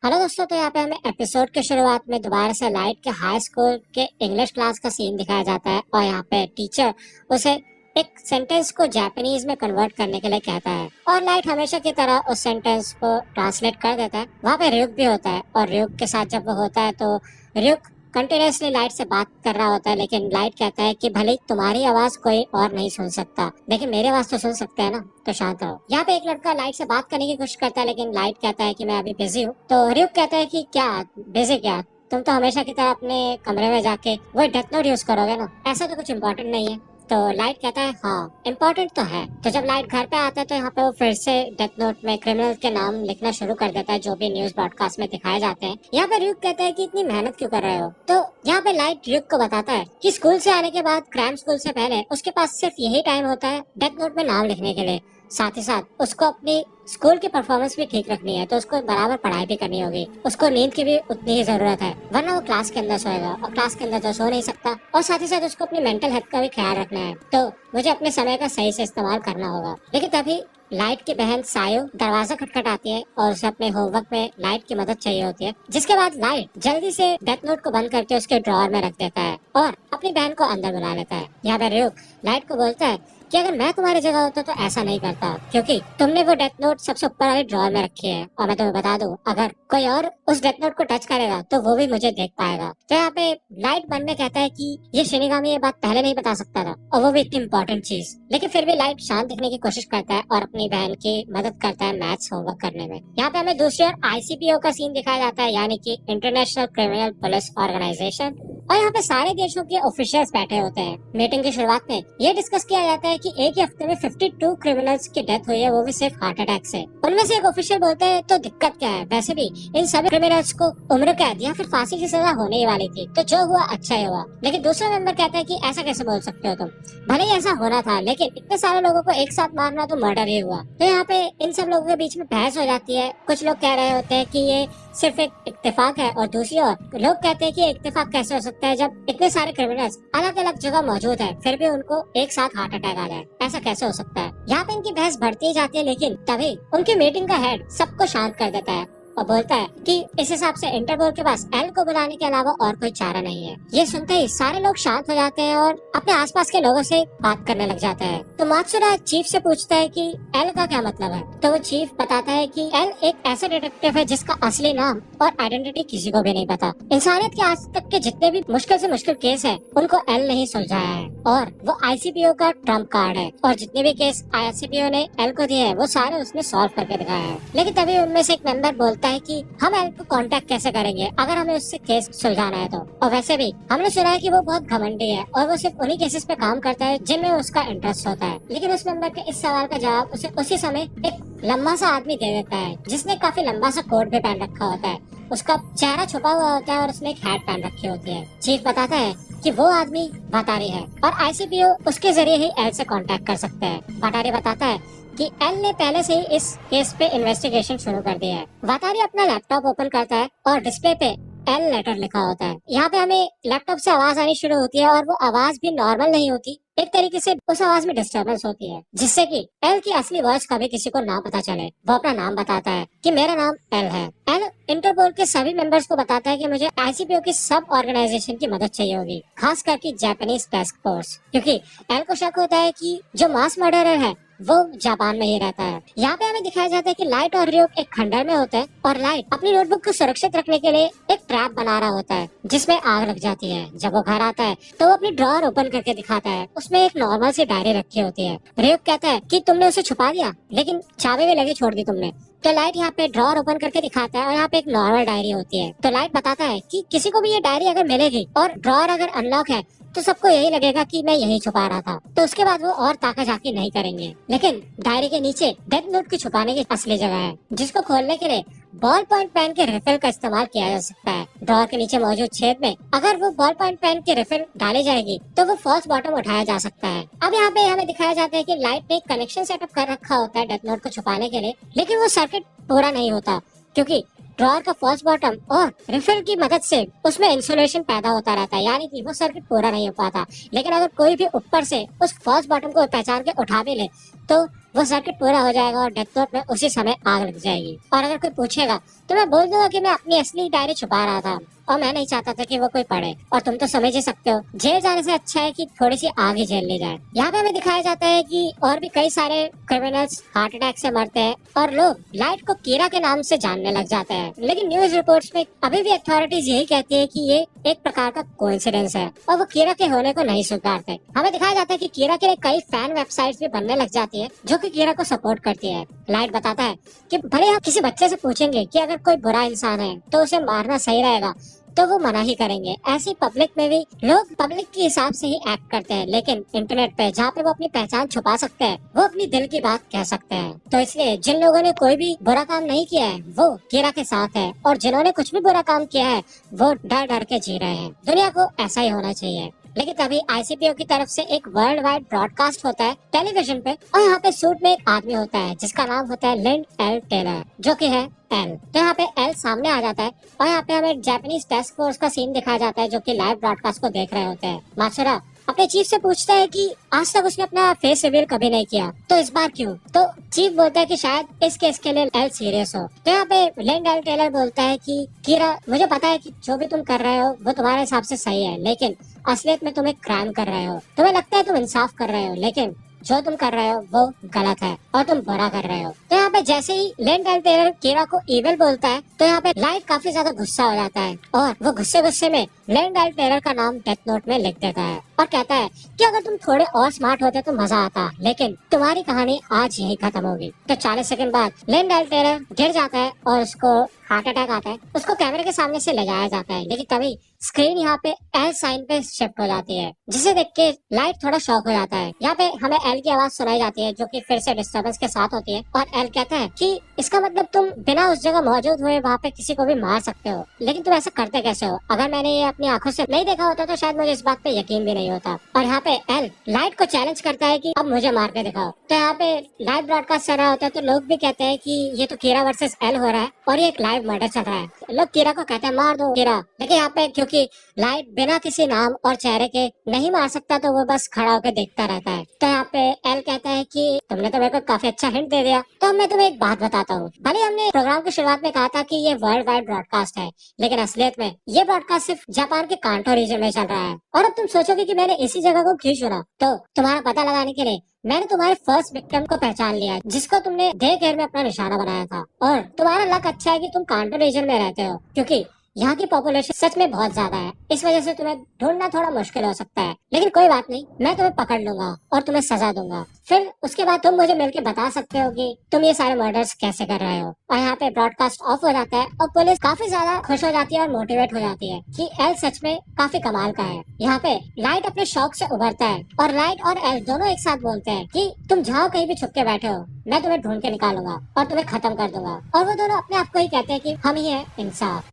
Hello दोस्तों, तो यहाँ पे हमें एपिसोड के शुरुआत में दोबारा से लाइट के हाई स्कूल के इंग्लिश क्लास का सीन दिखाया जाता है और यहाँ पे टीचर उसे एक सेंटेंस को जापानीज में कन्वर्ट करने के लिए कहता है और लाइट हमेशा की तरह उस सेंटेंस को ट्रांसलेट कर देता है। वहाँ पे ryuk भी होता है और ryuk के साथ जब वो होता है तो ryuk कंटिन्यूसली लाइट से बात कर रहा होता है, लेकिन लाइट कहता है कि भले ही तुम्हारी आवाज कोई और नहीं सुन सकता, लेकिन मेरी आवाज तो सुन सकते हैं ना, तो शांत रहो। यहाँ पे एक लड़का लाइट से बात करने की कोशिश करता है, लेकिन लाइट कहता है कि मैं अभी बिजी हूँ। तो ryuk कहता है कि क्या बिजी, क्या तुम तो हमेशा की तरह अपने कमरे में जाके वो डेथ नोट यूज करोगे ना, ऐसा तो कुछ इम्पोर्टेंट नहीं है। तो लाइट कहता है हाँ इम्पोर्टेंट तो है। तो जब लाइट घर पे आता है तो यहाँ पे वो फिर से डेथ नोट में क्रिमिनल के नाम लिखना शुरू कर देता है जो भी न्यूज ब्रॉडकास्ट में दिखाए जाते हैं। यहाँ पे ryuk कहता है कि इतनी मेहनत क्यों कर रहे हो। तो यहाँ पे लाइट ryuk को बताता है कि स्कूल से आने के बाद क्रैम स्कूल से पहले उसके पास सिर्फ यही टाइम होता है डेथ नोट में नाम लिखने के लिए। साथ ही साथ उसको अपनी स्कूल की परफॉर्मेंस भी ठीक रखनी है, तो उसको बराबर पढ़ाई भी करनी होगी। उसको नींद की भी उतनी ही जरूरत है, वरना वो क्लास के अंदर सोएगा और क्लास के अंदर तो सो नहीं सकता। और साथ ही साथ उसको अपनी मेंटल हेल्थ का भी ख्याल रखना है, तो मुझे अपने समय का सही से इस्तेमाल करना होगा। लेकिन तभी लाइट की बहन सायो दरवाजा खटखटाती है और उसे अपने होमवर्क में लाइट की मदद चाहिए होती है, जिसके बाद लाइट जल्दी से डेथ नोट को बंद करके उसके ड्रॉअर में रख देता है और अपनी बहन को अंदर बुला लेता है। यहाँ पे ryuk लाइट को बोलता है कि अगर मैं तुम्हारी जगह होता तो ऐसा नहीं करता, क्योंकि तुमने वो डेथ नोट सबसे ऊपर वाले ड्रॉअर में रखी है और मैं तुम्हें बता दूं अगर कोई और उस डेथ नोट को टच करेगा तो वो भी मुझे देख पाएगा। तो यहाँ पे लाइट मन में कहता है कि ये शिनिगामी ये बात पहले नहीं बता सकता था, और वो भी इतनी इंपॉर्टेंट चीज। लेकिन फिर भी लाइट शांत दिखने की कोशिश करता है और अपनी बहन की मदद करता है मैथ्स होमवर्क करने में। यहाँ पे हमें दूसरी ओर ICPO का सीन दिखाया जाता है, यानी कि इंटरनेशनल क्रिमिनल पुलिस ऑर्गेनाइजेशन। और यहाँ पे सारे देशों के ऑफिशियल्स बैठे होते हैं। मीटिंग की शुरुआत में ये डिस्कस किया जाता है कि एक ही हफ्ते में 52 क्रिमिनल्स की डेथ हुई है, वो भी सिर्फ हार्ट अटैक से। उनमें से एक ऑफिशियल बोलते हैं तो दिक्कत क्या है, वैसे भी इन सभी क्रिमिनल्स को उम्र कैद या फिर फांसी की सजा होने ही वाली थी, तो जो हुआ अच्छा ही हुआ। लेकिन दूसरा मेंबर कहता है कि ऐसा कैसे बोल सकते हो तुम, भले ही ऐसा होना था, लेकिन इतने सारे लोगों को एक साथ मारना तो मर्डर ही हुआ। तो यहाँ पे इन सब लोगों के बीच में बहस हो जाती है। कुछ लोग कह रहे होते हैं कि ये सिर्फ एक इत्तेफाक है, और दूसरी ओर लोग कहते हैं कि इत्तेफाक कैसे हो सकता है जब इतने सारे क्रिमिनल्स अलग अलग जगह मौजूद है, फिर भी उनको एक साथ हार्ट अटैक आ जाए, ऐसा कैसे हो सकता है। यहाँ पे इनकी बहस बढ़ती ही जाती है, लेकिन तभी उनकी मीटिंग का हेड सबको शांत कर देता है और बोलता है कि इस हिसाब से इंटरपोल के पास एल को बुलाने के अलावा और कोई चारा नहीं है। ये सुनते ही सारे लोग शांत हो जाते हैं और अपने आसपास के लोगों से बात करने लग जाते हैं। तो मात्सुरा चीफ से पूछता है कि एल का क्या मतलब है। तो वो चीफ बताता है कि एल एक ऐसा डिटेक्टिव है जिसका असली नाम और आइडेंटिटी किसी को भी नहीं पता। इंसानियत के आज तक के जितने भी मुश्किल से मुश्किल केस है उनको एल ने ही सुलझाया है, और वो ICPO का ट्रम्प कार्ड है, और जितने भी केस ICPO ने एल को दिए हैं वो सारे उसने सॉल्व करके दिखाया है। लेकिन तभी उनमें से एक मेंबर बोलता है कि हम एल को कांटेक्ट कैसे करेंगे अगर हमें उससे केस सुलझाना है तो, और वैसे भी हमने सुना है कि वो बहुत घमंडी है और वो सिर्फ उन्हीं केसेस पे काम करता है जिनमें उसका इंटरेस्ट होता है। लेकिन उस मेंबर के इस सवाल का जवाब उसे उसी समय एक लंबा सा आदमी दे देता है, जिसने काफी लंबा सा कोट भी पहन रखा होता है। उसका चेहरा छुपा हुआ होता है और उसने एक हैट पहन रखी होती है। चीफ बताता है कि वो आदमी वाटारी है और ICPO उसके जरिए ही एल से कांटेक्ट कर सकते हैं। वाटारी बताता है कि एल ने पहले से ही इस केस पे इन्वेस्टिगेशन शुरू कर दिया है। वाटारी अपना लैपटॉप ओपन करता है और डिस्प्ले पे एल लेटर लिखा होता है। यहाँ पे हमें लैपटॉप से आवाज आनी शुरू होती है और वो आवाज भी नॉर्मल नहीं होती, एक तरीके से उस आवाज में डिस्टर्बेंस होती है, जिससे कि एल की असली वॉइस कभी किसी को ना पता चले। वो अपना नाम बताता है कि मेरा नाम एल है। एल इंटरपोल के सभी मेंबर्स को बताता है कि मुझे ICPO की सब ऑर्गेनाइजेशन की मदद चाहिए होगी, खास करके जापानीज टास्क फोर्स, क्योंकि एल को शक होता है कि जो मास मर्डरर है वो जापान में ही रहता है। यहाँ पे हमें दिखाया जाता है कि लाइट और ryuk एक खंडर में होते हैं और लाइट अपनी नोटबुक को सुरक्षित रखने के लिए एक ट्रैप बना रहा होता है जिसमें आग लग जाती है। जब वो घर आता है तो वो अपनी ड्रॉअर ओपन करके दिखाता है, उसमें एक नॉर्मल सी डायरी रखी होती है। ryuk कहता है कि तुमने उसे छुपा दिया, लेकिन चाबी भी लगे छोड़ दी तुमने। तो लाइट यहाँ पे ड्रॉअर ओपन करके दिखाता है और यहाँ पे एक नॉर्मल डायरी होती है। तो लाइट बताता है कि किसी को भी ये डायरी अगर मिलेगी और ड्रॉअर अगर अनलॉक है तो सबको यही लगेगा कि मैं यही छुपा रहा था, तो उसके बाद वो और ताका झाकी नहीं करेंगे। लेकिन डायरी के नीचे डेथ नोट की छुपाने की असली जगह है, जिसको खोलने के लिए बॉल पॉइंट पेन के रिफिल का इस्तेमाल किया जा सकता है। ड्रॉअर के नीचे मौजूद छेद में अगर वो बॉल पॉइंट पेन की रिफिल डाली जाएगी तो वो फॉल्स बॉटम उठाया जा सकता है। अब यहाँ पे हमें दिखाया जाता है कि लाइट ने कनेक्शन सेटअप कर रखा होता है डेथ नोट को छुपाने के लिए, लेकिन वो सर्किट पूरा नहीं होता, क्योंकि ड्रॉअर का फॉल्स बॉटम और रिफिल की मदद से उसमें इंसुलेशन पैदा होता रहता है, यानी कि वो सर्किट पूरा नहीं हो पाता। लेकिन अगर कोई भी ऊपर से उस फॉल्स बॉटम को पहचान के उठा भी ले तो वो सर्किट पूरा हो जाएगा और डेथ नोट में उसी समय आग लग जाएगी। और अगर कोई पूछेगा तो मैं बोल दूंगा कि मैं अपनी असली डायरी छुपा रहा था और मैं नहीं चाहता था कि वो कोई पढ़े। और तुम तो समझ ही सकते हो, जेल जाने से अच्छा है कि थोड़ी सी आग ही झेल ली जाए। यहाँ पे हमें दिखाया जाता है कि और भी कई सारे क्रिमिनल्स हार्ट अटैक से मरते हैं और लोग लाइट को कीरा के नाम से जानने लग जाते हैं। लेकिन न्यूज रिपोर्ट्स में अभी भी अथॉरिटीज यही कहती है कि ये एक प्रकार का कोइंसिडेंस है और वो कीरा के होने को नहीं स्वीकारते। हमें दिखाया जाता है कि कीरा के लिए कई फैन वेबसाइट्स भी बनने लग जाती है जो कि कीरा को सपोर्ट करती है। लाइट बताता है कि भले हम किसी बच्चे से पूछेंगे कि अगर कोई बुरा इंसान है तो उसे मारना सही रहेगा तो वो मना ही करेंगे। ऐसी पब्लिक में भी लोग पब्लिक के हिसाब से ही एक्ट करते हैं, लेकिन इंटरनेट पे जहाँ पे वो अपनी पहचान छुपा सकते हैं वो अपनी दिल की बात कह सकते हैं। तो इसलिए जिन लोगों ने कोई भी बुरा काम नहीं किया है वो कीरा के साथ है और जिन्होंने कुछ भी बुरा काम किया है वो डर डर के जी रहे हैं। दुनिया को ऐसा ही होना चाहिए। लेकिन तभी आईसीपीओ की तरफ से एक वर्ल्ड वाइड ब्रॉडकास्ट होता है टेलीविजन पे और यहाँ पे सूट में एक आदमी होता है जिसका नाम होता है लिंड एल टेलर जो कि है एल। तो यहाँ पे एल सामने आ जाता है और यहाँ पे हमें जापानीज टास्क फोर्स का सीन दिखाया जाता है जो कि लाइव ब्रॉडकास्ट को देख रहे होते हैं। मात्सुरा अपने चीफ से पूछता है कि आज तक उसने अपना फेस रिवील कभी नहीं किया तो इस बार क्यों। तो चीफ बोलता है कि शायद इस केस के लिए एल सीरियस हो। तो यहाँ पे लिंड एल टेलर बोलता है कि कीरा मुझे पता है कि जो भी तुम कर रहे हो वो तुम्हारे हिसाब से सही है, लेकिन असलियत में तुम एक क्राइम कर रहे हो। तुम्हें लगता है तुम इंसाफ कर रहे हो लेकिन जो तुम कर रहे हो वो गलत है और तुम बुरा कर रहे हो। तो यहाँ पे जैसे ही लिंड एल टेलर कीरा को इविल बोलता है तो यहाँ पे लाइट काफी ज्यादा गुस्सा हो जाता है और वो गुस्से में लिंड एल टेलर का नाम डेथ नोट में लिख देता है और कहता है कि अगर तुम थोड़े और स्मार्ट होते तो मजा आता, लेकिन तुम्हारी कहानी आज यही खत्म होगी। तो 40 सेकंड बाद लिंड एल टेलर गिर जाता है और उसको हार्ट अटैक आता है। उसको कैमरे के सामने से ले जाया जाता है, लेकिन तभी स्क्रीन यहाँ पे एल साइन पे शिफ्ट हो जाती है जिसे देख के लाइट थोड़ा शॉक हो जाता है। यहाँ पे हमें एल की आवाज सुनाई जाती है जो कि फिर से डिस्टर्बेंस के साथ होती है और एल कहता है कि इसका मतलब तुम बिना उस जगह मौजूद हुए वहाँ पे किसी को भी मार सकते हो, लेकिन तुम ऐसा करते कैसे हो। अगर मैंने ये अपनी आंखों से नहीं देखा होता तो शायद मुझे इस बात पे यकीन भी नहीं होता। और यहाँ पे एल लाइट को चैलेंज करता है कि अब मुझे मार के दिखाओ। तो यहाँ पे लाइव ब्रॉडकास्ट चल रहा होता है तो लोग भी कहते हैं कि ये तो कीरा वर्सेस एल हो रहा है और ये एक लाइव मर्डर चल रहा है। लोग कीरा को कहते हैं मार दो कीरा, लेकिन यहाँ पे क्योंकि लाइट बिना किसी नाम और चेहरे के नहीं मार सकता तो वो बस खड़ा होकर देखता रहता है। तो यहाँ पे एल कहता है कि तुमने तो मेरे को काफी अच्छा हिंट दे दिया, तो मैं तुम्हें एक बात बताता हूँ। भले हमने प्रोग्राम की शुरुआत में कहा था कि ये वर्ल्ड वाइड ब्रॉडकास्ट है, लेकिन असलियत में ये ब्रॉडकास्ट सिर्फ जापान के कांटो रीजन में चल रहा है। और अब तुम सोचोगे कि मैंने इसी जगह को क्यों चुना, तो तुम्हारा पता लगाने के लिए मैंने तुम्हारे फर्स्ट विक्टिम को पहचान लिया जिसको तुमने डे केयर में अपना निशाना बनाया था। और तुम्हारा लक अच्छा है कि तुम कांटो रीजन में रहते हो क्योंकि यहाँ की पॉपुलेशन सच में बहुत ज्यादा है। इस वजह से तुम्हें ढूंढना थोड़ा मुश्किल हो सकता है, लेकिन कोई बात नहीं, मैं तुम्हें पकड़ लूंगा और तुम्हें सजा दूंगा। फिर उसके बाद तुम मुझे मिलके बता सकते हो कि तुम ये सारे मर्डर्स कैसे कर रहे हो। और यहाँ पे ब्रॉडकास्ट ऑफ हो जाता है और पुलिस काफी ज्यादा खुश हो जाती है और मोटिवेट हो जाती है कि एल सच में काफी कमाल का है। यहाँ पे लाइट अपने शौक से उभरता है और लाइट और एल दोनों एक साथ बोलते हैं कि तुम जहाँ कहीं भी छुप के बैठे हो मैं तुम्हें ढूंढ के निकालूंगा और तुम्हें खत्म कर दूंगा। और वो दोनों अपने आप को ही कहते हैं कि हम ही है इंसाफ।